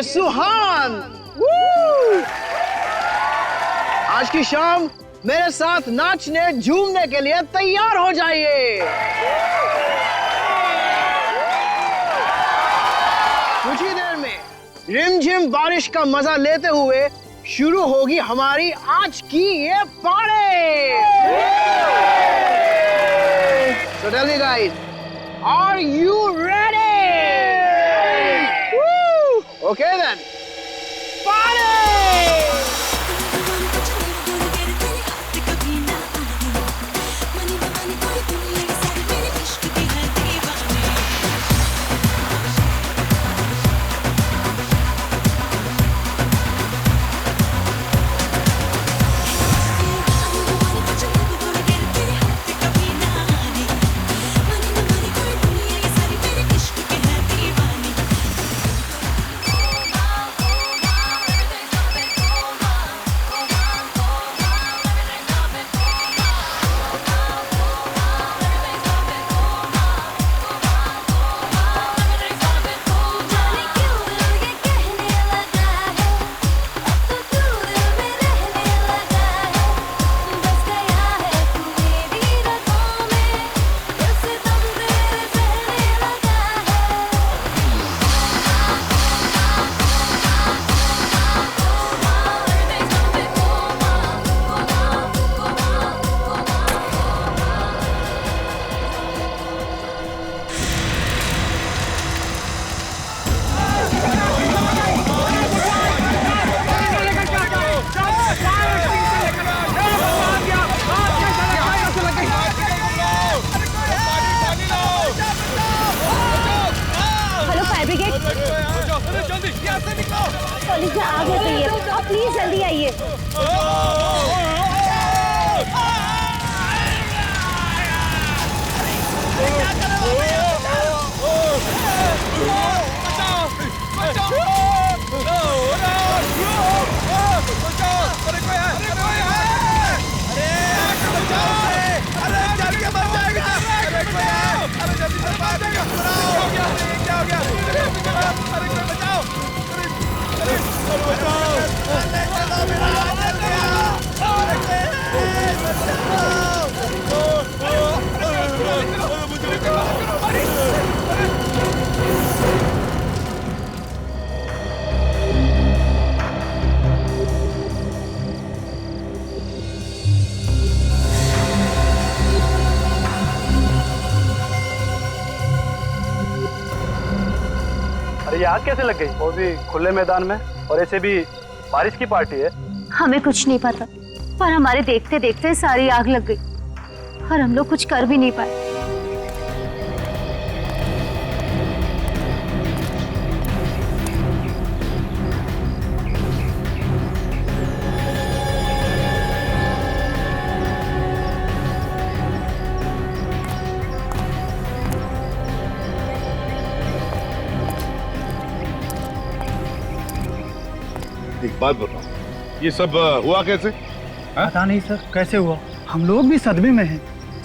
सुहान। आज की शाम मेरे साथ नाचने झूमने के लिए तैयार हो जाइए। कुछ ही देर में रिमझिम बारिश का मजा लेते हुए शुरू होगी हमारी आज की ये party. So tell me guys, are you ready? Okay then, party! Police में आग लग गई है, आप प्लीज जल्दी आइए। अरे ये आग कैसे लग गई? वो भी खुले मैदान में, और ऐसे भी बारिश की पार्टी है। हमें कुछ नहीं पता, पर हमारे देखते देखते सारी आग लग गई और हम लोग कुछ कर भी नहीं पाए। एक बात बताओ, ये सब हुआ कैसे? पता नहीं सर, कैसे हुआ? हम लोग भी सदमे में हैं।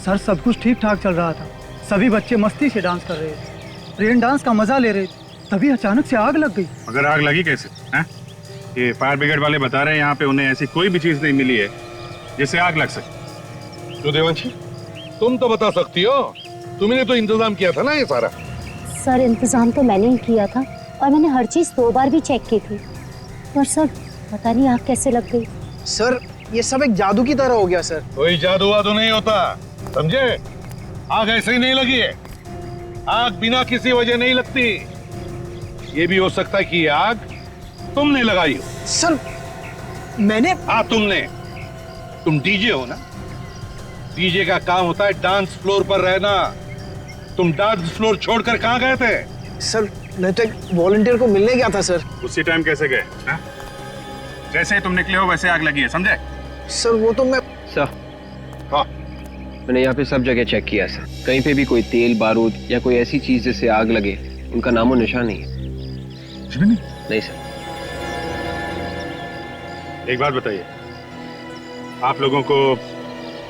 सर सब कुछ ठीक ठाक चल रहा था, सभी बच्चे मस्ती से डांस कर रहे थे, रेन डांस का मजा ले रहे थे, तभी अचानक से आग लग गई। मगर आग लगी कैसे? हैं? ये फायर ब्रिगेड वाले बता रहे हैं यहाँ पे उन्हें ऐसी कोई भी चीज नहीं मिली है जिससे आग लग सके। तो देवांशी, तुम तो बता सकती हो, तुमने तो इंतजाम किया था ना ये सारा। सर इंतजाम तो मैंने ही किया था और मैंने हर चीज 2 बार भी चेक की थी, पर सर पता नहीं आग कैसे लग गई। सर ये सब एक जादू की तरह हो गया सर। कोई जादू वादू नहीं होता, समझे? आग ऐसे ही नहीं लगी है, आग बिना किसी वजह नहीं लगती। ये भी हो सकता है कि ये आग तुमने लगाई हो। सर मैंने? हाँ तुमने। तुम डीजे हो ना? डीजे का काम होता है डांस फ्लोर पर रहना। तुम डांस फ्लोर छोड़कर कहाँ गए थे? सर मैं तो एक वॉलंटियर को मिलने गया था सर। उसी टाइम कैसे गए? जैसे ही तुम निकले हो वैसे आग लगी है, समझे? सर वो तो मैं। सर हाँ मैंने यहाँ पे सब जगह चेक किया सर, कहीं पे भी कोई तेल बारूद या कोई ऐसी चीज जिससे आग लगे उनका नामो निशान नहीं है। नहीं सर। एक बात बताइए, आप लोगों को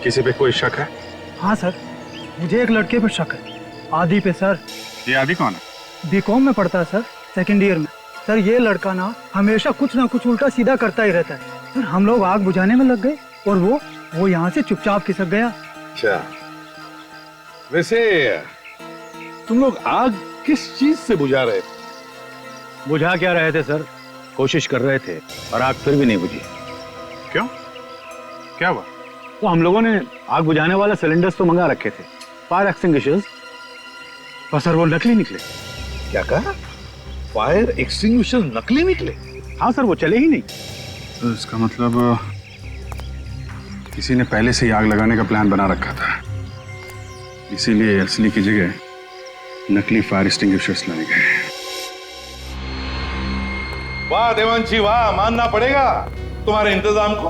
किसी पे कोई शक है? हाँ सर, मुझे एक लड़के पर शक है, आदि पे सर। ये आदि कौन है? बीकॉम में पढ़ता है सर, सेकेंड ईयर में। सर ये लड़का ना हमेशा कुछ ना कुछ उल्टा सीधा करता ही रहता है। सर हम लोग आग बुझाने में लग गए और वो यहाँ से चुपचाप खिसक गया। अच्छा, वैसे तुम लोग आग किस चीज से बुझा रहे थे? बुझा क्या रहे थे सर? कोशिश कर रहे थे और आग फिर भी नहीं बुझी। क्यों? क्या हुआ? तो हम लोगों ने आग बुझाने वाला सिलेंडर्स तो मंगा रखे थे, फायर एक्सटिंग्विशर्स, पर सर वो नकली निकले। क्या कहा? फायर एक्सटिंग्विशर नकली निकले? हाँ सर, वो चले ही नहीं। तो इसका मतलब किसी ने पहले से ही आग लगाने का प्लान बना रखा था, इसीलिए असली की जगह नकली फायर एक्सटिंग्विशर्स लाए गए। वाह देवांशी वाह, मानना पड़ेगा तुम्हारे इंतजाम को।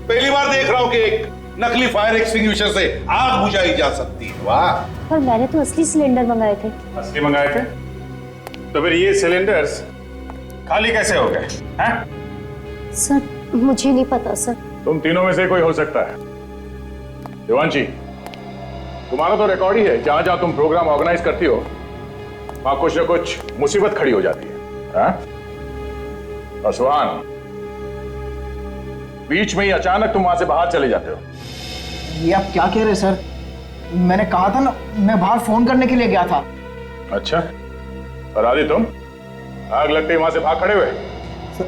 पहली बार देख रहा हूं कि एक नकली फायर एक्सटिंग्विशर से आग बुझाई जा सकती है। वाह। पर मैंने तो असली सिलेंडर मंगाए थे। असली मंगाए थे? तो फिर ये सिलेंडर्स खाली कैसे हो गए हैं? सर मुझे नहीं पता सर। तुम तीनों में से कोई हो सकता है। देवांशी, तुम्हारा तो रिकॉर्ड ही है, जहां जहां तुम प्रोग्राम ऑर्गेनाइज करती हो वहां कुछ ना कुछ मुसीबत खड़ी हो जाती है। और सुहान, बीच में ही अचानक तुम वहां से बाहर चले जाते हो। ये आप क्या कह रहे हैं सर? मैंने कहा था ना, मैं बाहर फोन करने के लिए गया था। अच्छा, और आदि तुम आग लगते ही वहां से भाग खड़े हुए?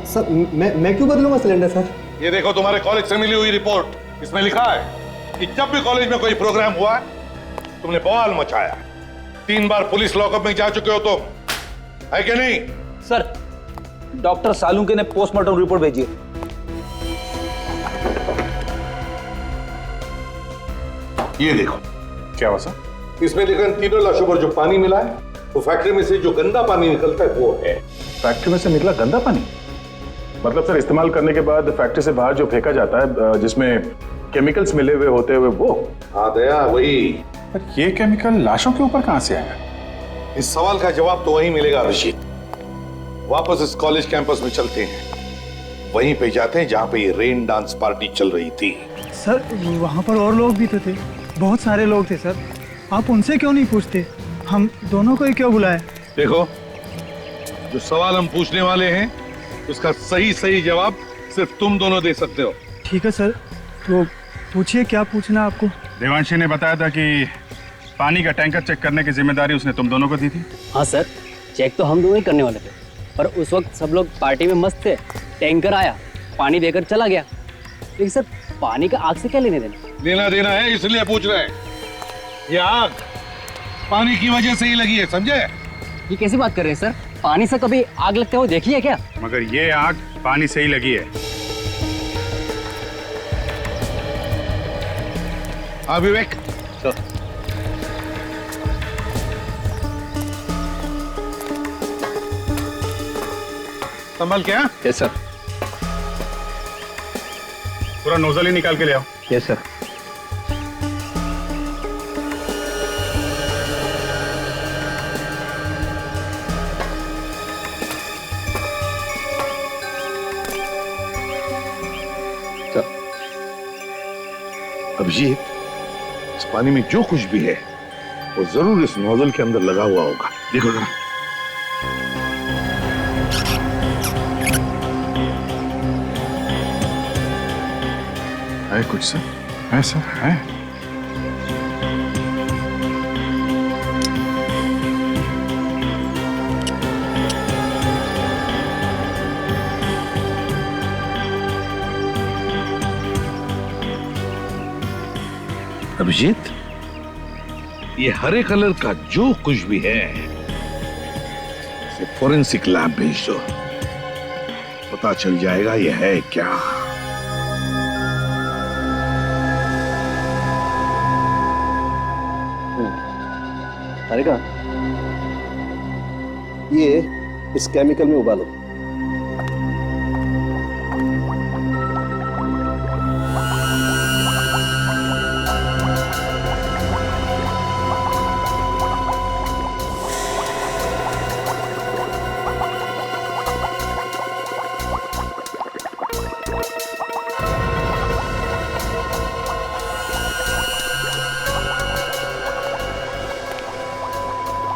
सर मैं क्यों बदलूंगा सिलेंडर सर? ये देखो तुम्हारे कॉलेज से मिली हुई रिपोर्ट, इसमें लिखा है कि जब भी कॉलेज में कोई प्रोग्राम हुआ तुमने बवाल मचाया। 3 बार पुलिस लॉकअप में जा चुके हो तुम, है कि नहीं? सर, डॉक्टर सालुंके ने पोस्टमार्टम रिपोर्ट भेजी है। ये देखो, क्या हुआ सर? इसमें लिखा है 3 लाशों पर जो पानी मिला है वो फैक्ट्री में से जो गंदा पानी निकलता है वो है। फैक्ट्री में से निकला गंदा पानी? मतलब सर इस्तेमाल करने के बाद फैक्ट्री से बाहर जो फेंका जाता है जिसमें केमिकल्स मिले हुए होते हुए वो? हाँ दया, वही। पर ये केमिकल लाशों के ऊपर कहां से आया? इस सवाल का जवाब तो वहीं मिलेगा अभिजीत। वापस इस कॉलेज कैंपस में चलते हैं, वहीं पे जाते हैं जहां पे ये रेन डांस पार्टी चल रही थी। सर वहाँ पर और लोग भी तो थे, बहुत सारे लोग थे सर। आप उनसे क्यों नहीं पूछते? हम दोनों को ही क्यों बुलाए? देखो, जो सवाल हम पूछने वाले हैं उसका सही जवाब सिर्फ तुम दोनों दे सकते हो। ठीक है सर, तो पूछिए क्या पूछना आपको। देवांशी ने बताया था कि पानी का टैंकर चेक करने की जिम्मेदारी उसने तुम दोनों को दी थी। हाँ सर, चेक तो हम दोनों ही करने वाले थे, पर उस वक्त सब लोग पार्टी में मस्त थे। टैंकर आया, पानी देकर चला गया। लेकिन सर पानी का आग से क्या लेने देना? लेना देना है, इसलिए पूछ रहे हैं। ये आग पानी की वजह से ही लगी है, समझे? ये कैसी बात कर रहे हैं सर? पानी से कभी आग लगते हुए देखी है क्या? मगर ये आग पानी से ही लगी है। हाँ विवेक, संभल क्या? Yes sir. पूरा नोजल ही निकाल के ले आओ। Yes sir. अभिजीत, इस पानी में जो कुछ भी है वो जरूर इस नोजल के अंदर लगा हुआ होगा। देखो जरा। है कुछ सर? है सर, है। अभिजीत, ये हरे कलर का जो कुछ भी है इसे फोरेंसिक लैब भेज दो, पता चल जाएगा ये है क्या। तारिका, ये इस केमिकल में उबालो।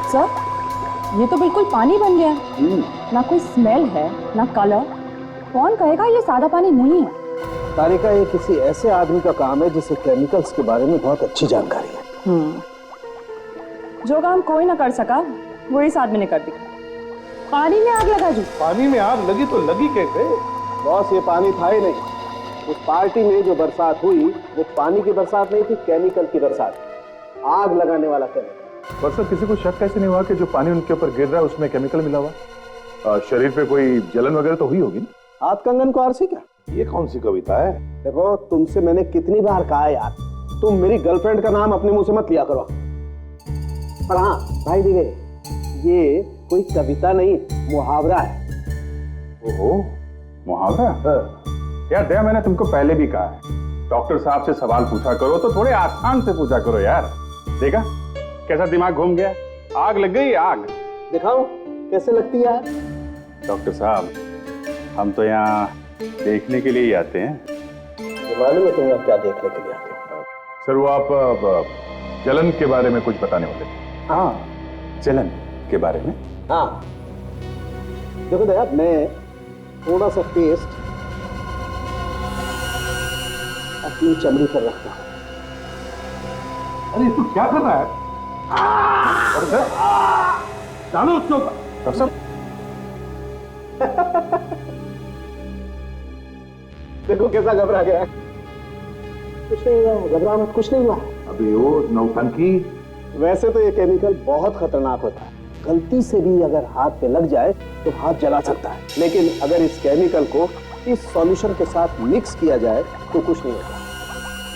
सर, ये तो बिल्कुल पानी बन गया। ना कोई स्मेल है ना कलर। कौन कहेगा ये सादा पानी नहीं है? तारिका, ये किसी ऐसे आदमी का काम है जिसे केमिकल्स के बारे में बहुत अच्छी जानकारी है। जो काम कोई ना कर सका वो इस आदमी ने कर दिया। पानी में आग लगा दी। पानी में आग लगी तो लगी कैसे? बॉस, ये पानी था ही नहीं। उस पार्टी में जो बरसात हुई वो पानी की बरसात नहीं थी, केमिकल की बरसात। आग लगाने वाला केमिकल। पर सर, किसी को शक कैसे नहीं हुआ कि जो पानी उनके ऊपर गिर रहा है उसमें केमिकल मिला हुआ? शरीर पे कोई जलन वगैरह तो हुई होगी ना? हाथ कंगन को आरसी क्या? ये कौन सी कविता है? देखो, तुमसे मैंने कितनी बार कहा यार, तुम मेरी गर्लफ्रेंड का नाम अपने मुंह से मत लिया करो। पर हाँ भाई दिगे, ये कोई कविता नहीं, मुहावरा है। ओहो, मुहावरा? यार दया, मैंने तुमको पहले भी कहा है, डॉक्टर साहब से सवाल पूछा करो तो थोड़े आसान से पूछा करो यार। देखा कैसा दिमाग घूम गया? आग लग गई, आग। दिखाओ कैसे लगती है? डॉक्टर साहब, हम तो यहाँ देखने के लिए ही आते हैं। मालूम है तुम यहाँ क्या देखने के लिए आते हो? सर, वो आप जलन के बारे में कुछ बताने वाले थे। हाँ, जलन के बारे में। हाँ देखो दया, मैं थोड़ा सा पेस्ट अपनी चमड़ी पर रखता हूँ। अरे तू क्या कर रहा है? अरे सर, डालो उसको। डॉक्टर साहब, देखो कैसा घबरा गया है। कुछ नहीं हुआ है, घबरा मत, कुछ नहीं हुआ है। अभी वो नौटंकी। वैसे तो ये केमिकल बहुत खतरनाक होता है, गलती से भी अगर हाथ पे लग जाए तो हाथ जला सकता है। लेकिन अगर इस केमिकल को इस सॉल्यूशन के साथ मिक्स किया जाए तो कुछ नहीं होता,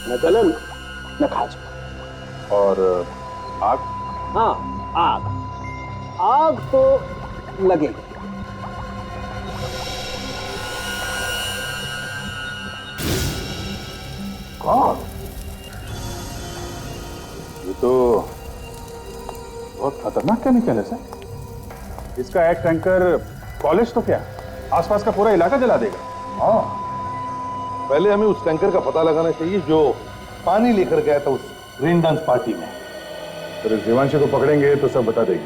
न जलन न खाज। और आग? हाँ, आग। आग तो लगेगी। कौन? ये तो बहुत खतरनाक केमिकल है सर। इसका एक टैंकर कॉलेज तो क्या, आसपास का पूरा इलाका जला देगा। हाँ, पहले हमें उस टैंकर का पता लगाना चाहिए जो पानी लेकर गया था उस रेन डांस पार्टी में। तो देवांशी को पकड़ेंगे तो सब बता देगी।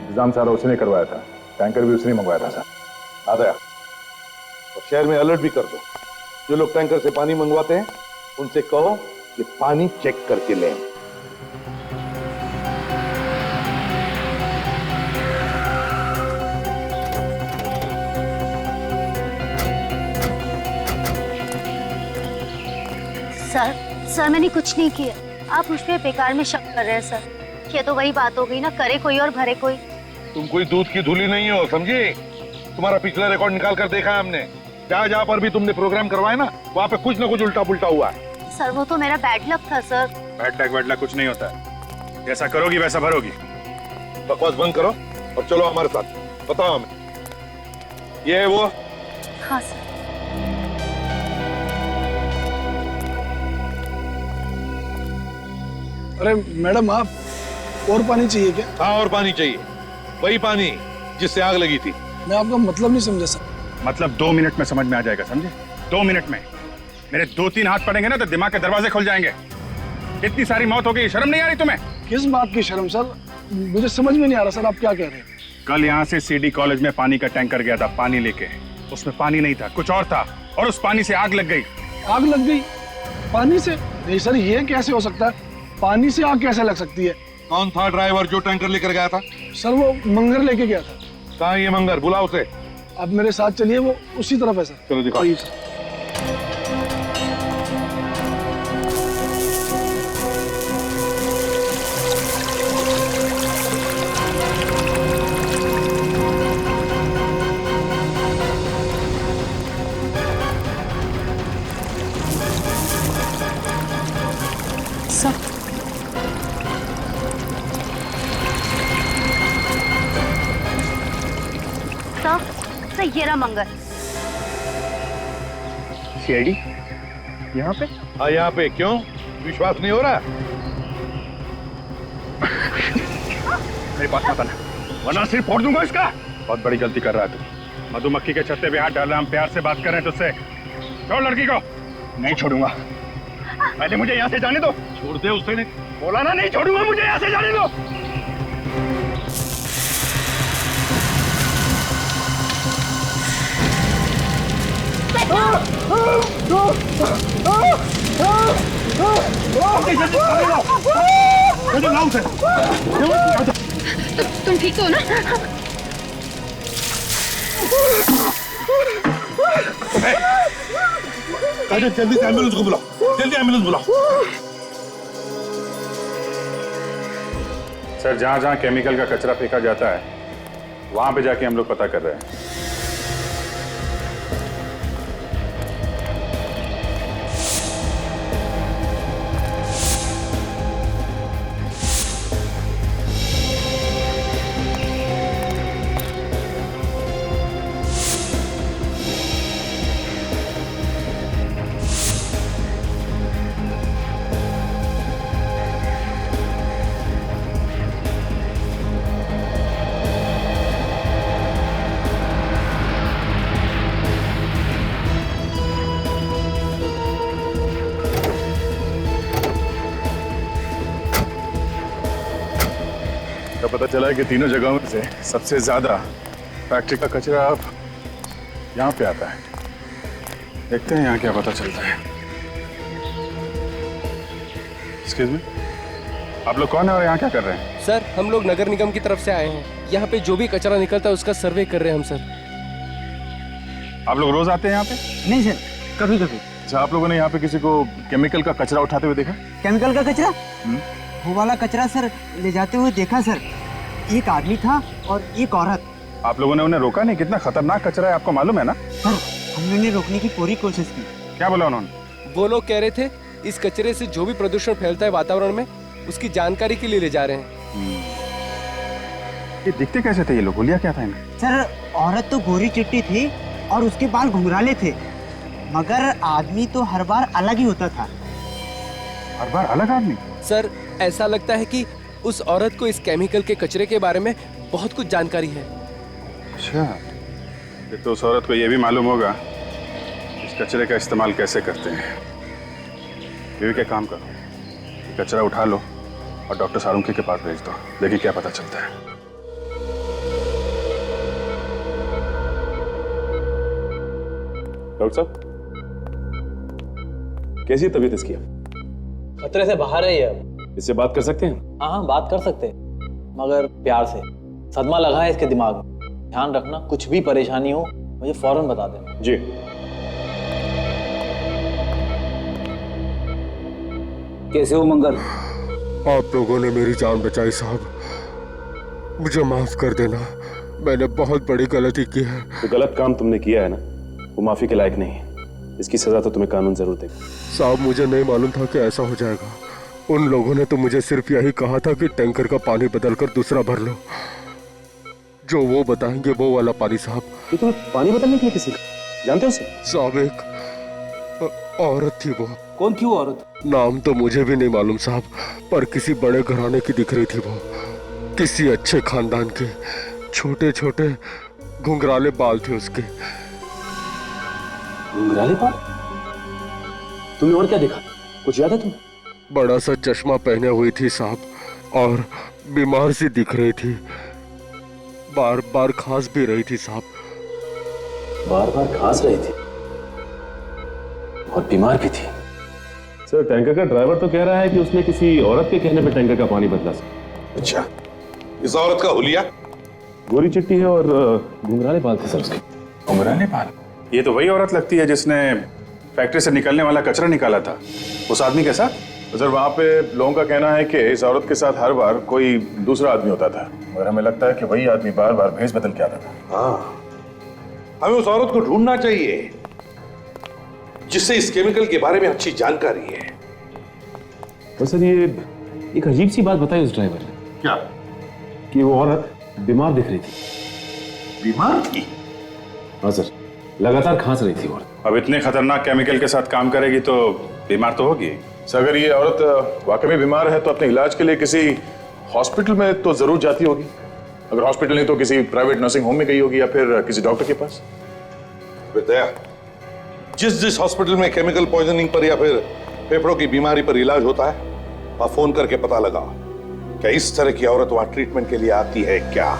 इंतजाम सारा उसने करवाया था, टैंकर भी उसने मंगवाया था सर। आ गया। और शहर में अलर्ट भी कर दो, जो लोग टैंकर से पानी मंगवाते हैं उनसे कहो कि पानी चेक करके लें। सर मैंने कुछ नहीं किया। आप मुझ पे बेकार में शक कर रहे हैं सर। ये तो वही बात हो गई ना, करे कोई और भरे कोई। तुम कोई दूध की धूली नहीं हो, समझी? तुम्हारा पिछला रिकॉर्ड निकाल कर देखा है हमने। जहाँ पर भी तुमने प्रोग्राम करवाया ना, वहाँ पे कुछ ना कुछ उल्टा पुल्टा हुआ है। सर वो तो मेरा बैड लक था सर। बैड लक वैड लक कुछ नहीं होता है, जैसा करोगी वैसा भरोगी। बकवास बंद करो और चलो हमारे साथ। बताओ हमें, ये है वो? हाँ सर। अरे मैडम, आप और पानी चाहिए क्या? हाँ, और पानी चाहिए, वही पानी जिससे आग लगी थी। मैं आपका मतलब नहीं समझा सर। मतलब 2 मिनट में समझ में आ जाएगा, समझे? 2 मिनट में मेरे 2-3 हाथ पड़ेंगे ना तो दिमाग के दरवाजे खुल जाएंगे। इतनी सारी मौत हो गई, शर्म नहीं आ रही तुम्हें? किस बात की शर्म सर? मुझे समझ में नहीं आ रहा सर, आप क्या कह रहे हैं? कल यहाँ से सीडी कॉलेज में पानी का टैंकर गया था पानी लेके। उसमें पानी नहीं था, कुछ और था, और उस पानी से आग लग गई। आग लग गई पानी से? नहीं सर, ये कैसे हो सकता है? पानी से आग कैसे लग सकती है? कौन था ड्राइवर जो टैंकर लेकर गया था? सर वो मंगर लेके गया था। कहाँ ये मंगर? बुलाओ उसे। आप मेरे साथ चलिए, वो उसी तरफ है सर। चलो दिखाओ। सर ये रहा मंगर। सीआईडी यहाँ पे? हाँ, यहाँ पे। क्यों, विश्वास नहीं हो रहा? मेरे पास मत आना, वरना सिर फोड़ दूंगा इसका। बहुत बड़ी गलती कर रहा है तू। मधुमक्खी के छत्ते पे हाथ डाल रहा, हम प्यार से बात कर रहे हैं तुझसे। छोड़ लड़की को। नहीं छोड़ूंगा, पहले मुझे यहाँ से जाने दो। छोड़ दे उसे। नहीं बोला ना, नहीं छोड़ूंगा, मुझे यहाँ से जाने दो। तुम ठीक हो ना? जल्दी से एम्बुलेंस को बुलाओ, जल्दी एम्बुलेंस बुलाओ। सर, जहां जहां केमिकल का कचरा फेंका जाता है वहां पे जाके हम लोग पता कर रहे हैं। पता चला है कि तीनों जगहों में से सबसे ज्यादा फैक्ट्री का कचरा अब यहाँ पे आता है। देखते हैं यहाँ क्या पता चलता है। एक्सक्यूज मी, आप लोग कौन है और यहाँ क्या कर रहे हैं? सर, हम लोग नगर निगम की तरफ से आए हैं। यहाँ पे जो भी कचरा निकलता है उसका सर्वे कर रहे हैं हम सर। आप लोग रोज आते हैं यहाँ पे? नहीं सर, कभी कभी। अच्छा, आप लोगों ने यहाँ पे किसी को केमिकल का कचरा उठाते हुए देखा? केमिकल का कचरा? वो वाला कचरा सर ले जाते हुए देखा सर। एक आदमी था और एक औरत। आप लोगों ने उन्हें रोका नहीं? कितना खतरनाक कचरा है आपको मालूम है ना? सर, हमने उन्हें रोकने की पूरी कोशिश की। क्या बोला उन्होंने? वो लोग कह रहे थे इस कचरे से जो भी प्रदूषण फैलता है वातावरण में उसकी जानकारी के लिए ले जा रहे हैं। ये दिखते कैसे थे ये लोग? बोलिया क्या था इन्हें? सर, औरत तो गोरी चिट्टी थी और उसके बाल घुंघराले थे, मगर आदमी तो हर बार अलग ही होता था। हर बार अलग आदमी? सर, ऐसा लगता है कि उस औरत को इस केमिकल के कचरे के बारे में बहुत कुछ जानकारी है। अच्छा, तो उस औरत को ये भी मालूम होगा इस कचरे का इस्तेमाल कैसे करते हैं। बीवी के काम करो, ये कचरा उठा लो और डॉक्टर सालुंके के पास भेज दो। देखिए क्या पता चलता है। डॉक्टर साहब, कैसी है तबीयत इसकी? खतरे से बाहर है ये अब। इससे बात कर सकते हैं? हाँ, बात कर सकते हैं, मगर प्यार से। सदमा लगा है इसके दिमाग में। ध्यान रखना, कुछ भी परेशानी हो मुझे फौरन बता देना। जी। कैसे हो मंगल? आप लोगों ने मेरी जान बचाई साहब, मुझे माफ कर देना, मैंने बहुत बड़ी गलती की है। जो गलत काम तुमने किया है ना, वो माफी के लायक नहीं है। इसकी सजा तो तुम्हें कानून जरूर देगा। साहब, मुझे नहीं मालूम था कि ऐसा हो जाएगा। उन लोगों ने तो मुझे सिर्फ यही कहा था कि टैंकर का पानी बदलकर दूसरा भर लो। जो वो बताएंगे वो वाला पानी साहब। ये तुम्हें पानी बदलने के लिए किसी का जानते हो उसे? साहब, एक औरत थी। वो कौन थी वो औरत? नाम तो मुझे भी नहीं मालूम साहब, पर किसी बड़े घराने की दिख रही थी वो। किसी अच्छे खानदान की। छोटे छोटे घुंघराले बाल थे उसके। घुंघराले बाल? तुमने और क्या देखा? कुछ याद है तुम्हें? बड़ा सा चश्मा पहने हुई थी साहब, और बीमार सी दिख रही थी। बार बार खांस भी रही थी साहब। बार बार खांस रही थी और बीमार भी थी। सर, टैंकर का ड्राइवर तो कह रहा है कि उसने किसी औरत के कहने पे टैंकर का पानी बदला सर। अच्छा, इस औरत का हुलिया? गोरी चिट्टी है और घुंघराले बाल थे सर उसके। घुंघराले बाल? ये तो वही औरत लगती है जिसने फैक्ट्री से निकलने वाला कचरा निकाला था उस आदमी के साथ। सर, वहाँ पे लोगों का कहना है कि इस औरत के साथ हर बार कोई दूसरा आदमी होता था, मगर हमें लगता है कि वही आदमी बार बार भेष बदल के आता था। हाँ, हमें उस औरत को ढूंढना चाहिए जिससे इस केमिकल के बारे में अच्छी जानकारी है। तो सर, ये एक अजीब सी बात बताई उस ड्राइवर ने। क्या? कि वो औरत बीमार दिख रही थी। बीमार थी? हाँ सर, लगातार खांस रही थी औरत। अब इतने खतरनाक केमिकल के साथ काम करेगी तो बीमार तो होगी। सर, अगर ये औरत वाकई में बीमार है तो अपने इलाज के लिए किसी हॉस्पिटल में तो जरूर जाती होगी। अगर हॉस्पिटल नहीं तो किसी प्राइवेट नर्सिंग होम में गई होगी या फिर किसी डॉक्टर के पास। बेटा, जिस हॉस्पिटल में केमिकल पॉइजनिंग पर या फिर फेफड़ों की बीमारी पर इलाज होता है, वहां फोन करके पता लगा क्या इस तरह की औरत वहां ट्रीटमेंट के लिए आती है क्या।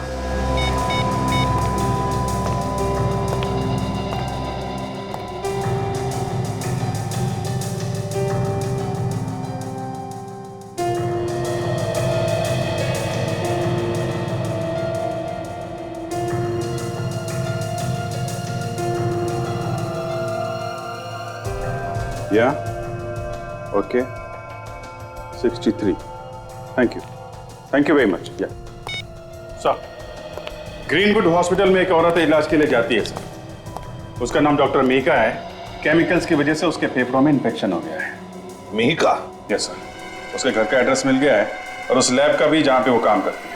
या okay 63 thank you very much. या सर, ग्रीनवुड हॉस्पिटल में एक औरत इलाज के लिए जाती है सर। उसका नाम डॉक्टर मीका है। केमिकल्स की वजह से उसके फेफड़ों में इन्फेक्शन हो गया है। मीका? Yes sir. उसके घर का एड्रेस मिल गया है और उस लैब का भी जहां पे वो काम करती है।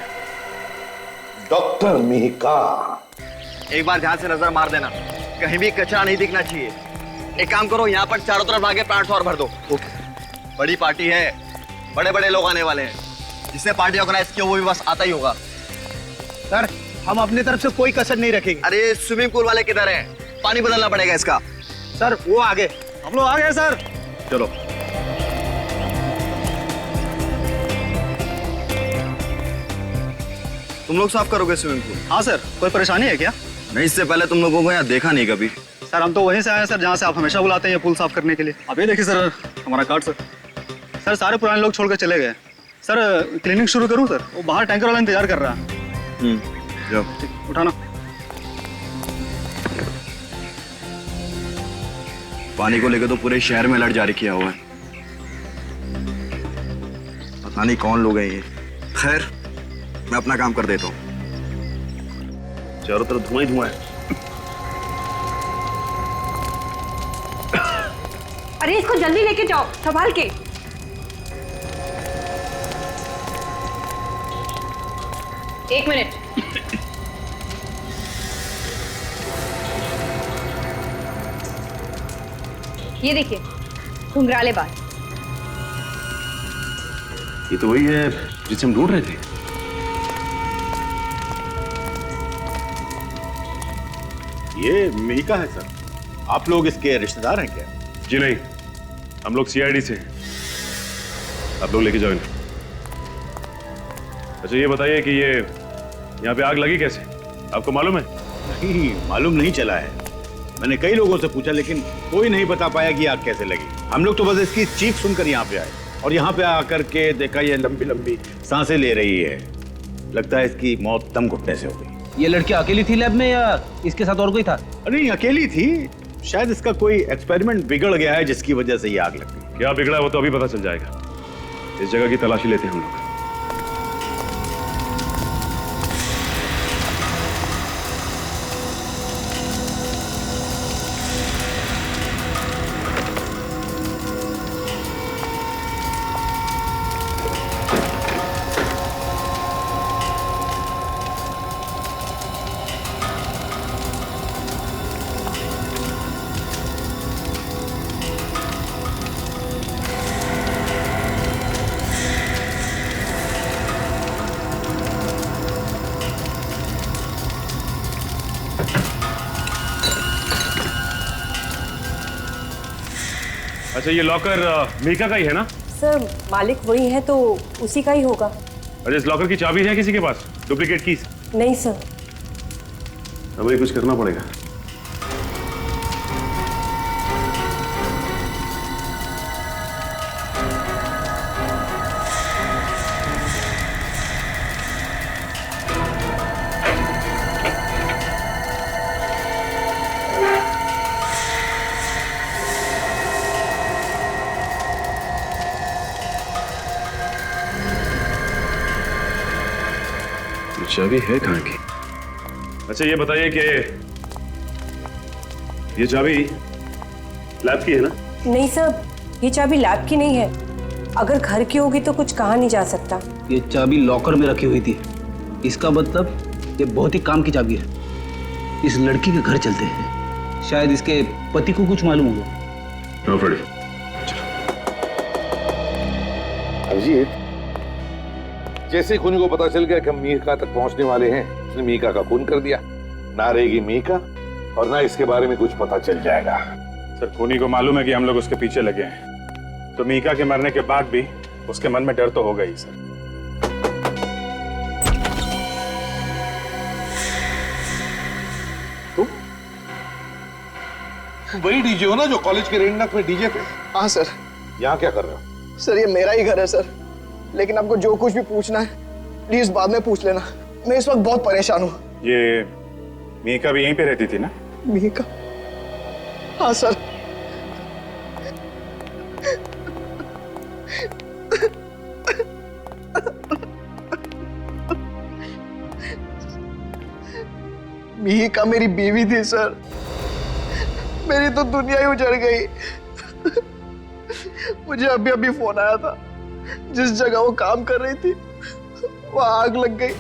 डॉक्टर मीका। एक बार ध्यान से नजर मार देना, कहीं भी कचरा नहीं दिखना चाहिए। एक काम करो, यहाँ पर चारों तरफ आगे प्लांट्स और भर दो। बड़ी पार्टी है, बड़े बड़े लोग आने वाले हैं। जिसने पार्टी ऑर्गेनाइज की वो भी बस आता ही होगा। सर, हम अपनी तरफ से कोई कसर नहीं रखेंगे। अरे स्विमिंग पूल वाले किधर हैं? पानी बदलना पड़ेगा इसका। सर वो आगे, हम लोग आ गए सर। चलो। तुम लोग साफ करोगे स्विमिंग पूल? हाँ सर, कोई परेशानी है क्या? नहीं, इससे पहले तुम लोगों को यहाँ देखा नहीं कभी। सर हम तो वहीं से आए हैं सर, जहाँ से आप हमेशा बुलाते हैं ये पुल साफ करने के लिए। अब ये देखिए सर, हमारा कार्ड सर। सर सारे पुराने लोग छोड़ कर चले गए। सर क्लीनिंग शुरू करूँ सर? वो बाहर टैंकर वाला इंतजार कर रहा है। जाओ। उठाना। पानी को लेकर तो पूरे शहर में अलर्ट जारी किया हुआ है। पता नहीं कौन लोग हैं ये। खैर, मैं अपना काम कर देता हूँ। चारों तरफ धुआं ही धुआं है। अरे इसको जल्दी लेके जाओ, संभाल के। एक मिनट। ये देखिए, घुंघराले बाल। ये तो वही है जिसे हम ढूंढ रहे थे। ये मीका है सर। आप लोग इसके रिश्तेदार हैं क्या? जी नहीं, हम लोग सीआईडी से हैं। आप लोग लेके जाओ इन्हें। अच्छा ये बताइए कि ये यहाँ पे आग लगी कैसे? आपको मालूम है? नहीं, मालूम नहीं चला है। मैंने कई लोगों से पूछा लेकिन कोई नहीं बता पाया कि आग कैसे लगी। हम लोग तो बस इसकी चीख सुनकर यहाँ पे आए और यहाँ पे आकर के देखा ये लंबी लंबी सांसें ले रही है। लगता है इसकी मौत दम घुटने से हो गई। ये लड़की अकेली थी लैब में या इसके साथ और कोई था? नहीं, अकेली थी। शायद इसका कोई एक्सपेरिमेंट बिगड़ गया है जिसकी वजह से ये आग लग गई। क्या बिगड़ा वो तो अभी पता चल जाएगा। इस जगह की तलाशी लेते हैं हम लोग। अच्छा ये लॉकर मीका का ही है ना? सर मालिक वही है तो उसी का ही होगा। अच्छा इस लॉकर की चाबी है किसी के पास? Duplicate keys? नहीं सर। हमें कुछ करना पड़ेगा। चाबी है कहाँ की? अच्छा ये बताइए कि ये चाबी लैब की है ना? नहीं सर, ये चाबी लैब की नहीं है। अगर घर की होगी तो कुछ कहा नहीं जा सकता। ये चाबी लॉकर में रखी हुई थी। इसका मतलब ये बहुत ही काम की चाबी है। इस लड़की के घर चलते हैं, शायद इसके पति को कुछ मालूम होगा। अभिजीत, जैसे ही खूनी को पता चल गया कि हम मीका तक पहुंचने वाले हैं, उसने मीका का खून कर दिया। ना रहेगी मीका और ना इसके बारे में कुछ पता चल जाएगा। सर खूनी को मालूम है कि हम लोग उसके पीछे लगे हैं, तो मीका के मरने के बाद भी उसके मन में डर तो होगा ही सर। तुम वही डीजे हो ना जो कॉलेज के रेंडक में डीजे थे? हाँ सर। यहाँ क्या कर रहे हो? सर ये मेरा ही घर है सर, लेकिन आपको जो कुछ भी पूछना है प्लीज बाद में पूछ लेना। मैं इस वक्त बहुत परेशान हूँ। ये मीका भी यहीं पे रहती थी ना? मीका? हाँ सर। मिहिका मेरी बीवी थी सर। मेरी तो दुनिया ही उजड़ गई। मुझे अभी अभी फोन आया था, जिस जगह वो काम कर रही थी वहां आग लग गई।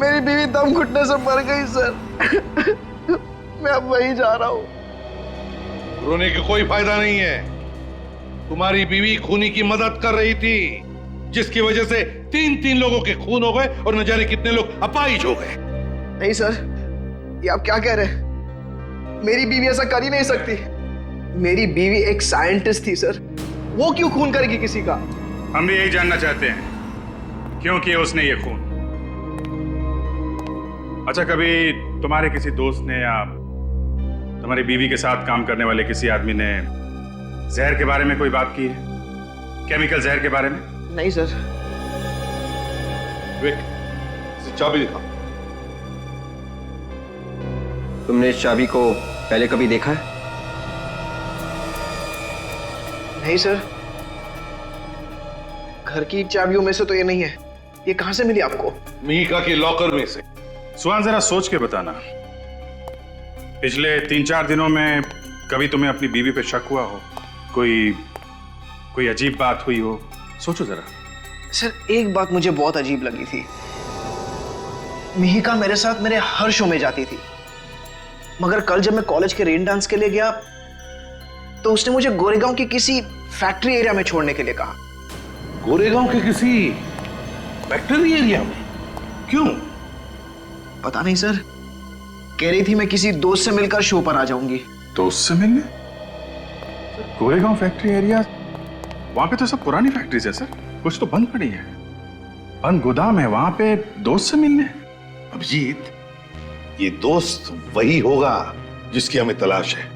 मेरी बीवी दम घुटने से मर गई सर। मैं अब वहीं जा रहा हूं। रोने का कोई फायदा नहीं है। तुम्हारी बीवी खूनी की मदद कर रही थी, जिसकी वजह से 3 लोगों के खून हो गए और न जाने कितने लोग अपाहिज हो गए। नहीं सर, ये आप क्या कह रहे हैं? मेरी बीवी ऐसा कर ही नहीं सकती। मेरी बीवी एक साइंटिस्ट थी सर, वो क्यों खून करेगी किसी का? हम भी यही जानना चाहते हैं, क्यों किया उसने ये खून। अच्छा, कभी तुम्हारे किसी दोस्त ने या तुम्हारी बीवी के साथ काम करने वाले किसी आदमी ने जहर के बारे में कोई बात की है? केमिकल जहर के बारे में? नहीं सर। विक, चाबी दिखा। तुमने इस चाबी को पहले कभी देखा है? नहीं सर, घर की चाबियों में से तो ये नहीं है। ये कहां से मिली आपको? मिहिका के लॉकर में से। सुहान, जरा सोच के बताना, पिछले 3-4 दिनों में कभी तुम्हें अपनी बीवी पे शक हुआ हो? कोई अजीब बात हुई हो? सोचो जरा। सर, एक बात मुझे बहुत अजीब लगी थी। मिहिका मेरे साथ मेरे हर शो में जाती थी, मगर कल जब मैं कॉलेज के रेन डांस के लिए गया तो उसने मुझे गोरेगांव की किसी फैक्ट्री एरिया में छोड़ने के लिए कहा। गोरेगांव के किसी फैक्ट्री एरिया में? क्यों? पता नहीं सर, कह रही थी मैं किसी दोस्त से मिलकर शो पर आ जाऊंगी। दोस्त से मिलने? गोरेगांव फैक्ट्री एरिया, वहां पे तो सब पुरानी फैक्ट्रीज है सर, कुछ तो बंद पड़ी है, बंद गोदाम है, वहां पे दोस्त से मिलने? अभिजीत, ये दोस्त वही होगा जिसकी हमें तलाश है।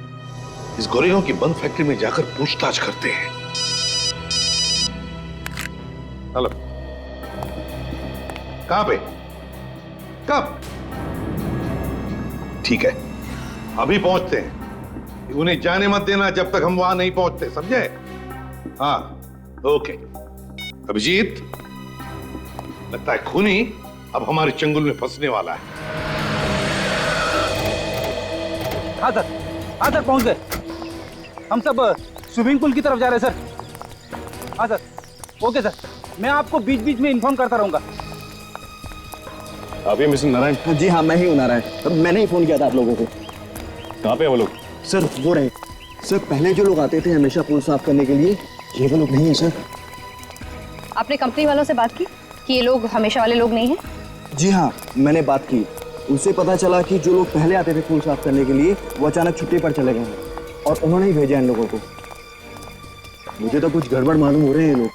इस गोरेगांव की बंद फैक्ट्री में जाकर पूछताछ करते हैं। हेलो, कहां पे? कब? ठीक है, अभी पहुंचते हैं। उन्हें जाने मत देना जब तक हम वहां नहीं पहुंचते, समझे? हाँ, ओके। अभिजीत, लगता है खूनी अब हमारे चंगुल में फंसने वाला है। हाँ सर, पहुंच गए। हम सब स्विमिंग पूल की तरफ जा रहे हैं सर। हाँ सर, ओके सर, मैं आपको बीच बीच में इन्फॉर्म करता रहूंगा। आप ही मिस्टर नारायण? जी हाँ, मैं ही हूँ नारायण। मैंने ही फोन किया था आप लोगों को। कहाँ पे है वो लोग? सर वो रहे। सर, पहले जो लोग आते थे हमेशा पूल साफ करने के लिए, ये वो लोग नहीं है सर। आपने कंपनी वालों से बात की कि ये लोग हमेशा वाले लोग नहीं हैं? जी हाँ, मैंने बात की। उससे पता चला कि जो लोग पहले आते थे पूल साफ करने के लिए वो अचानक छुट्टी पर चले गए हैं और उन्होंने ही भेजा इन लोगों को। मुझे तो कुछ गड़बड़ मालूम हो रहे हैं ये लोग।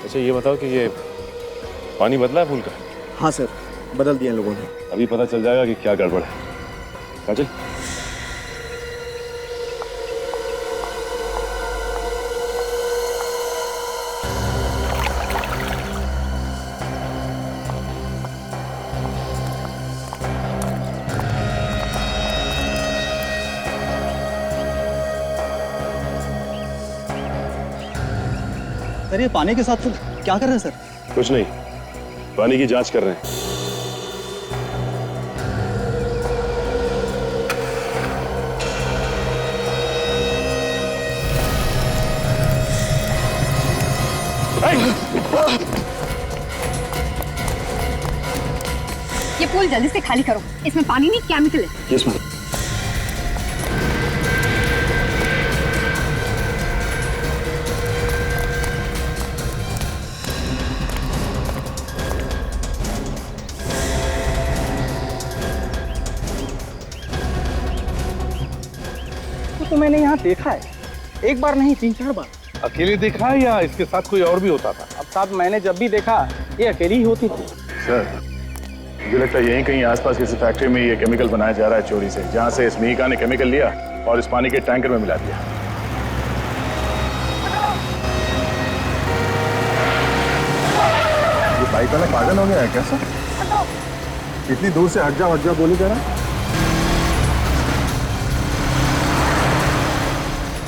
अच्छा, ये बताओ कि ये पानी बदला है पूल का? हाँ सर, बदल दिया इन लोगों ने। अभी पता चल जाएगा कि क्या गड़बड़ है। काजल, सर, ये पानी के साथ क्या कर रहे हैं सर? कुछ नहीं, पानी की जांच कर रहे हैं। ये पूल जल्दी से खाली करो, इसमें पानी नहीं केमिकल है। Yes ma'am. तो मैंने यहाँ देखा है, एक बार नहीं 3-4 बार। अकेले देखा है या इसके साथ कोई और भी होता था? अब साहब, मैंने जब भी देखा ये अकेली ही होती थी। सर, मुझे लगता है यहीं कहीं आसपास किसी फैक्ट्री में ये केमिकल बनाया जा रहा है चोरी से, जहां से इस मिहिका ने केमिकल लिया और इस पानी के टैंकर में मिला दिया। ये बाइक वाला पागल हो गया है क्या सर? इतनी दूर से हट जा बोली जा रहा।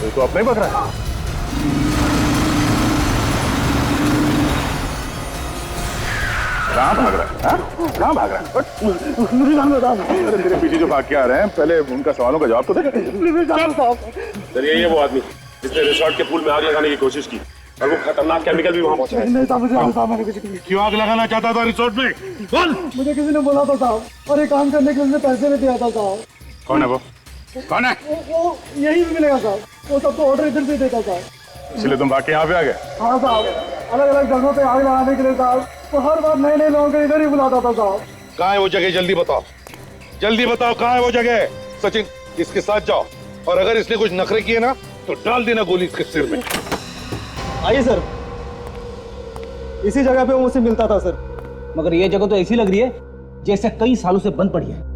तो अपने ही पक रहा है। कहाँ भाग रहा है? हाँ? कहाँ भाग रहा है? अरे तेरे पीछे जो भाग के आ रहे हैं, पहले उनका सवालों का जवाब तो दे। चलिए ये वो आदमी जिसने रिसोर्ट के पूल में आग लगाने की कोशिश की और वो खतरनाक केमिकल भी वहाँ पहुँचा। क्यों आग लगाना चाहता था रिसोर्ट में? बोल। मुझे किसी ने बोला था साहब, और ये काम करने के लिए पैसे भी दिया था साहब। कौन है वो? कौन है? वो यही मिलेगा साहब, वो सबको ऑर्डर इधर से देता साहब। इसलिए तुम भाग के यहाँ पे आ गए? हाँ साहब, अलग अलग जगहों पे आग लगाने के लिए साहब, तो हर बार नए नए लोगों को इधर ही बुलाता था साहब। कहाँ है वो जगह? जल्दी बताओ, जल्दी बताओ कहाँ है वो जगह। सचिन, इसके साथ जाओ और अगर इसने कुछ नखरे किए ना तो डाल देना गोली इसके सिर में। आइए सर, इसी जगह पे वो मुझसे मिलता था सर। मगर ये जगह तो ऐसी लग रही है जैसे कई सालों से बंद पड़ी है।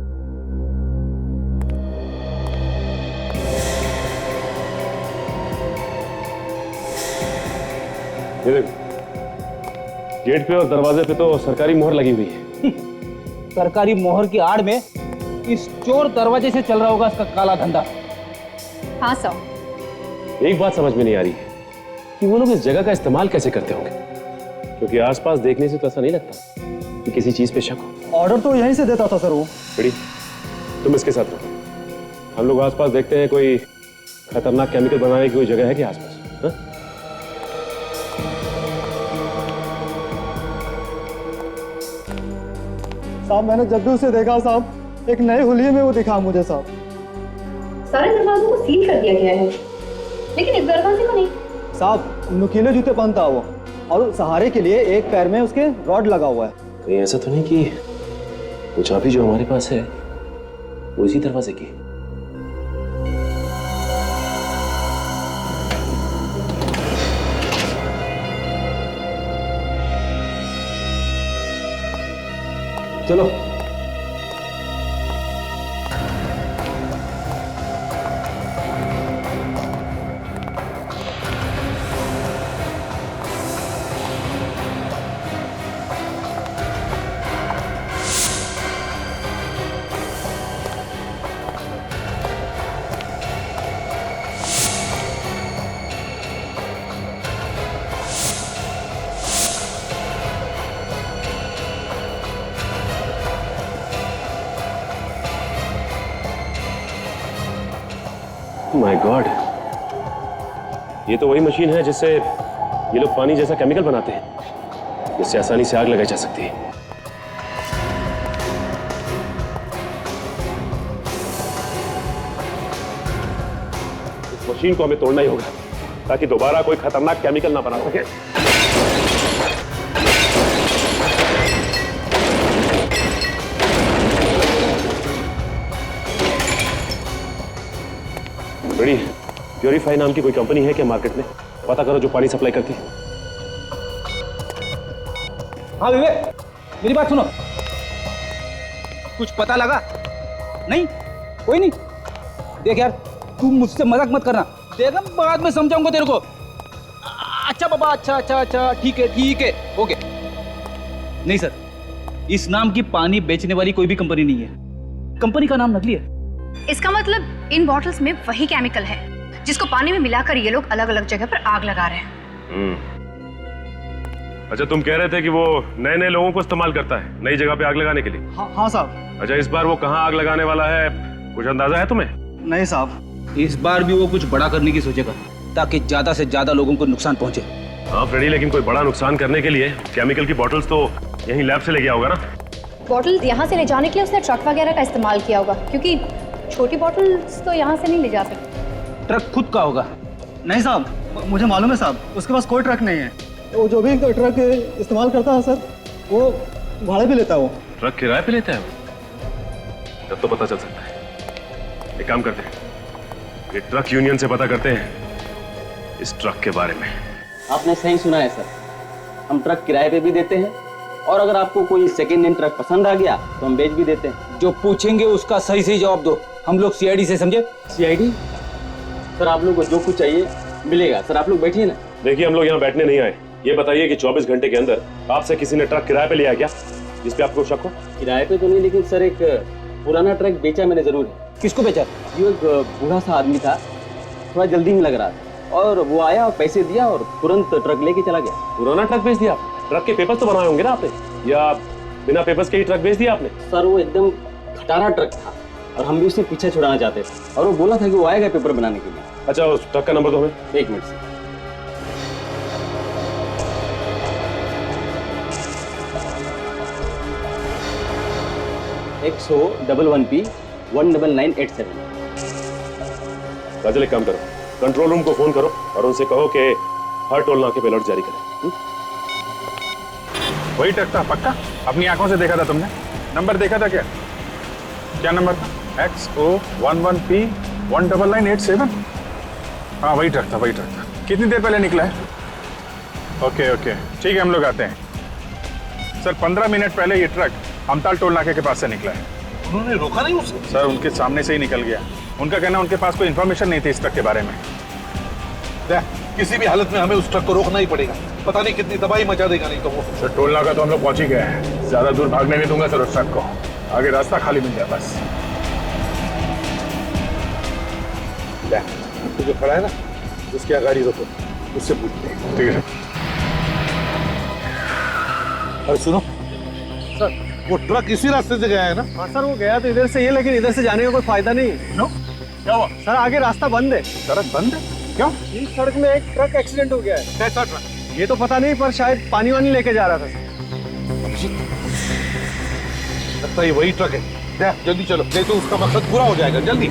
गेट पे और दरवाजे पे तो सरकारी मोहर लगी हुई है। सरकारी मोहर की आड़ में इस चोर दरवाजे से चल रहा होगा इसका काला धंधा। हाँ सर। एक बात समझ में नहीं आ रही है कि वो लोग इस जगह का इस्तेमाल कैसे करते होंगे, क्योंकि आसपास देखने से तो ऐसा नहीं लगता कि किसी चीज पे शक हो। ऑर्डर तो यहीं से देता था सर वो। बड़ी, तुम इसके साथ रहो, हम लोग आसपास देखते हैं कोई खतरनाक केमिकल बनाने की कोई जगह है क्या आसपास? हाँ? साहब मैंने जब भी उसे देखा साहब, एक नए हुलिये में वो दिखा मुझे साहब। सारे दरवाजों को सील कर दिया गया है, लेकिन इस दरवाजे को नहीं। साहब नुकीले जूते पहनता वो, और सहारे के लिए एक पैर में उसके रॉड लगा हुआ है। कहीं ऐसा तो नहीं कि वो चाबी जो हमारे पास है वो इसी दरवाजे की? चलो माय गॉड, ये तो वही मशीन है जिससे ये लोग पानी जैसा केमिकल बनाते हैं, जिससे आसानी से आग लगाई जा सकती है। इस मशीन को हमें तोड़ना ही होगा ताकि दोबारा कोई खतरनाक केमिकल ना बना सके। बड़ी, प्योरीफाई नाम की कोई कंपनी है क्या मार्केट में? पता करो जो पानी सप्लाई करती है। हाँ विवेक, मेरी बात सुनो। कुछ पता लगा? नहीं? कोई नहीं? देख यार, तू मुझसे मजाक मत करना, देख हम बाद में समझाऊंगा तेरे को। अच्छा बाबा, अच्छा, ठीक है, ओके। नहीं सर, इस नाम की पानी बेचने वाली कोई भी कंपनी नहीं है। कंपनी का नाम नकली है। इसका मतलब इन बॉटल्स में वही केमिकल है जिसको पानी में मिलाकर ये लोग अलग अलग जगह पर आग लगा रहे हैं। अच्छा, तुम कह रहे थे कि वो नए नए लोगों को इस्तेमाल करता है नई जगह पे आग लगाने के लिए? हाँ साहब। अच्छा, इस बार वो कहाँ आग लगाने वाला है, कुछ अंदाजा है तुम्हें? नहीं साहब। इस बार भी वो कुछ बड़ा करने की सोचेगा ताकि ज्यादा से ज्यादा लोगों को नुकसान पहुंचे। हाँ फ्रेडी, लेकिन कोई बड़ा नुकसान करने के लिए केमिकल की बॉटल्स तो यहीं लैब से ले गया होगा ना? बॉटल यहाँ से ले जाने के लिए उसने ट्रक वगैरह का इस्तेमाल किया होगा, क्योंकि छोटी बॉटल्स तो यहाँ से नहीं ले जा सकते। ट्रक खुद का होगा? नहीं साहब, मुझे मालूम है साहब, उसके पास कोई ट्रक नहीं है। वो जो भी ट्रक इस्तेमाल करता है सर, वो भाड़े पे लेता है। वो ट्रक किराए पे लेता है वो? तब तो पता चल सकता है। एक काम करते हैं, ये ट्रक यूनियन से पता करते हैं इस ट्रक के बारे में। आपने सही सुना है सर, हम ट्रक किराए पे भी देते हैं और अगर आपको कोई सेकेंड हैंड ट्रक पसंद आ गया तो हम बेच भी देते हैं। जो पूछेंगे उसका सही सही जवाब दो, हम लोग सीआईडी से समझे? सीआईडी? सर आप लोग को जो कुछ चाहिए मिलेगा। सर आप लोग बैठिए ना। देखिए, हम लोग यहाँ बैठने नहीं आए। ये बताइए कि 24 घंटे के अंदर आपसे किसी ने ट्रक किराए पे लिया क्या जिस पे आपको शक हो? किराए पे तो नहीं, लेकिन सर एक पुराना ट्रक बेचा मैंने जरूर। किसको बेचा? ये एक बूढ़ा सा आदमी था, थोड़ा जल्दी में लग रहा था और वो आया और पैसे दिया और तुरंत ट्रक लेके चला गया। पुराना ट्रक बेच दिया? ट्रक के पेपर तो बनाए होंगे ना आपने, या बिना पेपर्स के ही ट्रक भेज दिया आपने? सर वो एकदम खटारा ट्रक था और हम भी उसे पीछे छुड़ाना चाहते थे और वो बोला था कि वो आएगा पेपर बनाने के लिए। अच्छा उस ट्रक का नंबर दो हमें। 1 मिनट सर। XO11P 19987। काजल एक काम करो, कंट्रोल रूम को फोन करो और उनसे कहो कि हर टोल नाके पे अलर्ट जारी करें। वही ट्रक था पक्का? अपनी आंखों से देखा था तुमने? नंबर देखा था क्या? क्या नंबर था? XO11P 19987। हाँ वही ट्रक था, वही ट्रक था। कितनी देर पहले निकला है? ओके ओके ठीक है, हम लोग आते हैं। सर 15 मिनट पहले ये ट्रक हमताल टोल नाके के पास से निकला है। उन्होंने रोका नहीं उसे? सर उनके सामने से ही निकल गया। उनका कहना उनके पास कोई इन्फॉर्मेशन नहीं थी इस ट्रक के बारे में। किसी भी हालत में हमें उस ट्रक को रोकना ही पड़ेगा, पता नहीं कितनी तबाही मचा देगा नहीं तो वो। सर टोल नाका तो हम लोग पहुंच ही गए हैं, ज्यादा दूर भागने नहीं दूंगा सर उस ट्रक को। आगे रास्ता खाली मिल जाए बस। तो जो खड़ा है ना उसकी गाड़ी रोको, उससे पूछते हैं। ठीक है अरे सुनो सर, वो ट्रक इसी रास्ते से गया है ना? हाँ सर वो गया तो इधर से ये, लेकिन इधर से जाने का कोई फायदा नहीं। नो? क्या हुआ? सर आगे रास्ता बंद है। सड़क बंद है? क्यों? इस सड़क में एक ट्रक एक्सीडेंट हो गया है। कैसा ट्रक? ये तो पता नहीं, पर शायद पानी वानी लेके जा रहा था। लगता है वही ट्रक है। जल्दी चलो, नहीं तो उसका मकसद पूरा हो जाएगा। जल्दी।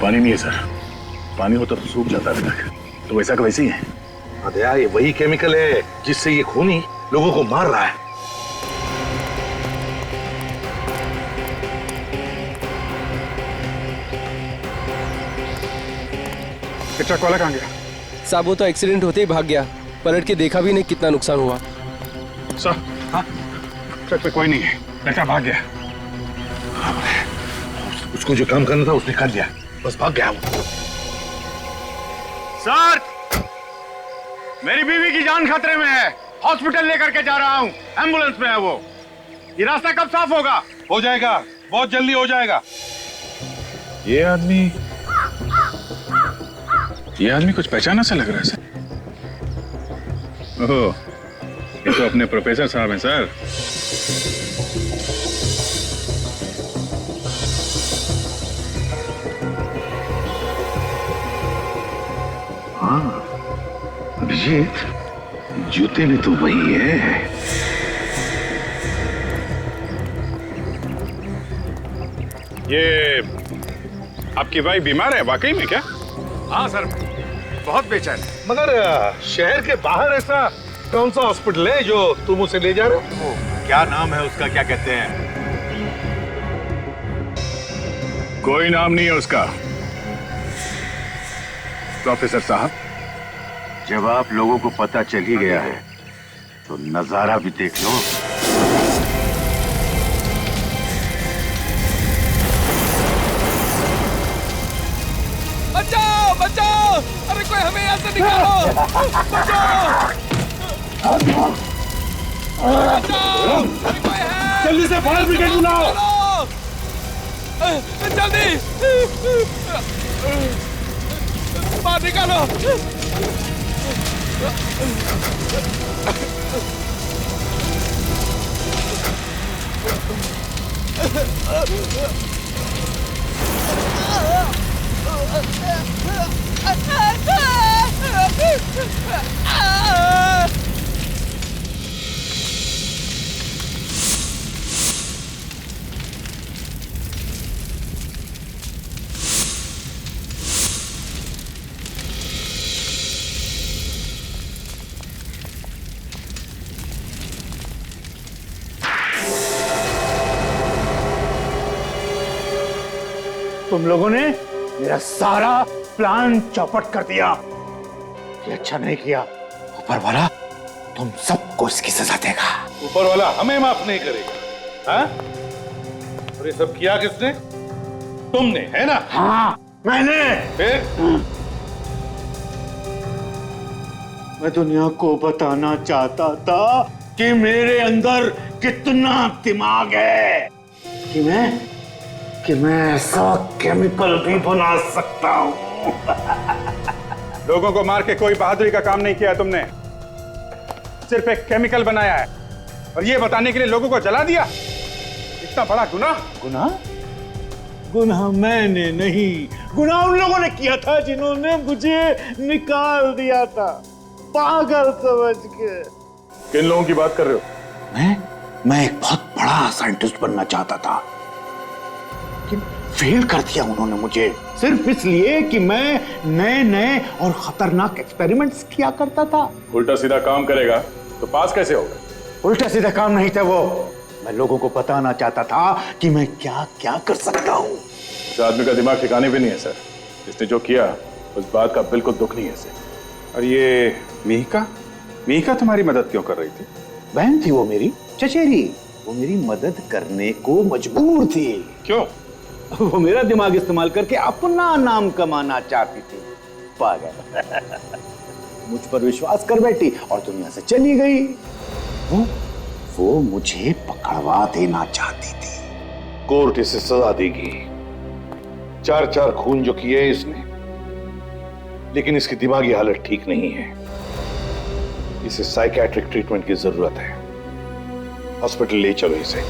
पानी नहीं है सर, पानी होता तो सूख जाता अभी तक। तो वैसा का वैसे ही है। अरे यार ये वही केमिकल है जिससे ये खूनी लोगों को मार रहा है। ट्रक वाला कहाँ गया? साहब वो तो एक्सीडेंट होते ही भाग गया, पलट के देखा भी नहीं कितना नुकसान हुआ। सर हाँ, ट्रक पे कोई नहीं है, लड़का भाग गया। उसको जो काम करना था उसने कर लिया, बस भाग गया वो। सर मेरी बीवी की जान खतरे में है, हॉस्पिटल लेकर के जा रहा हूँ, एम्बुलेंस में है वो। ये रास्ता कब साफ होगा? हो जाएगा, बहुत जल्दी हो जाएगा। ये आदमी कुछ पहचाना सा लग रहा है सर। ओह, ये तो अपने प्रोफेसर साहब हैं सर। हाँ अभिजीत, जूते भी तो वही है। ये आपकी वाइफ बीमार है वाकई में क्या? हाँ सर, बहुत बेचैन है। मगर शहर के बाहर ऐसा कौन सा हॉस्पिटल है जो तुम उसे ले जा रहे हो? क्या नाम है उसका, क्या कहते हैं? कोई नाम नहीं है उसका। प्रोफेसर साहब, जब आप लोगों को पता चल ही गया है तो नजारा भी देख लो। बचाओ बचाओ, अरे कोई हमें यहाँ से निकालो, बचाओ बचाओ, अरे कोई है, जल्दी से फायर ब्रिगेड बुलाओ। जल्दी बाहर निकालो। तुम लोगों ने मेरा सारा प्लान चौपट कर दिया। ये अच्छा नहीं किया। ऊपर वाला तुम सबको इसकी सजा देगा। ऊपर वाला हमें माफ नहीं करेगा। हाँ? और ये सब किया किसने? तुमने, है ना? हाँ, मैंने फिर मैं दुनिया को बताना चाहता था कि मेरे अंदर कितना दिमाग है कि मैं ऐसा केमिकल भी बना सकता हूँ। लोगों को मार के कोई बहादुरी का काम नहीं किया है तुमने, सिर्फ एक केमिकल बनाया है और ये बताने के लिए लोगों को जला दिया। इतना बड़ा गुनाह। गुनाह मैंने नहीं, गुनाह उन लोगों ने किया था जिन्होंने मुझे निकाल दिया था पागल समझ के। किन लोगों की बात कर रहे हो? मैं एक बहुत बड़ा साइंटिस्ट बनना चाहता था, लेकिन फेल कर दिया उन्होंने मुझे, सिर्फ इसलिए कि मैं नए नए और खतरनाक एक्सपेरिमेंट्स किया करता था। उल्टा सीधा काम करेगा तो पास कैसे होगा? उल्टा सीधा काम नहीं था वो, मैं लोगों को बताना चाहता था कि मैं क्या क्या कर सकता हूँ। इस आदमी का दिमाग ठिकाने पे नहीं है सर। इसने जो किया उस बात का बिल्कुल दुख नहीं है सर। और ये मिहिका तुम्हारी मदद क्यों कर रही थी? बहन थी वो मेरी, चचेरी, वो मेरी मदद करने को मजबूर थी। क्यों? वो मेरा दिमाग इस्तेमाल करके अपना नाम कमाना चाहती थी, पागल। मुझ पर विश्वास कर बैठी और दुनिया से चली गई। वो मुझे पकड़वा देना चाहती थी। कोर्ट इसे सजा देगी। 4 खून जो किए इसने, लेकिन इसकी दिमागी हालत ठीक नहीं है। इसे साइकियाट्रिक ट्रीटमेंट की जरूरत है। हॉस्पिटल ले चलो इसे।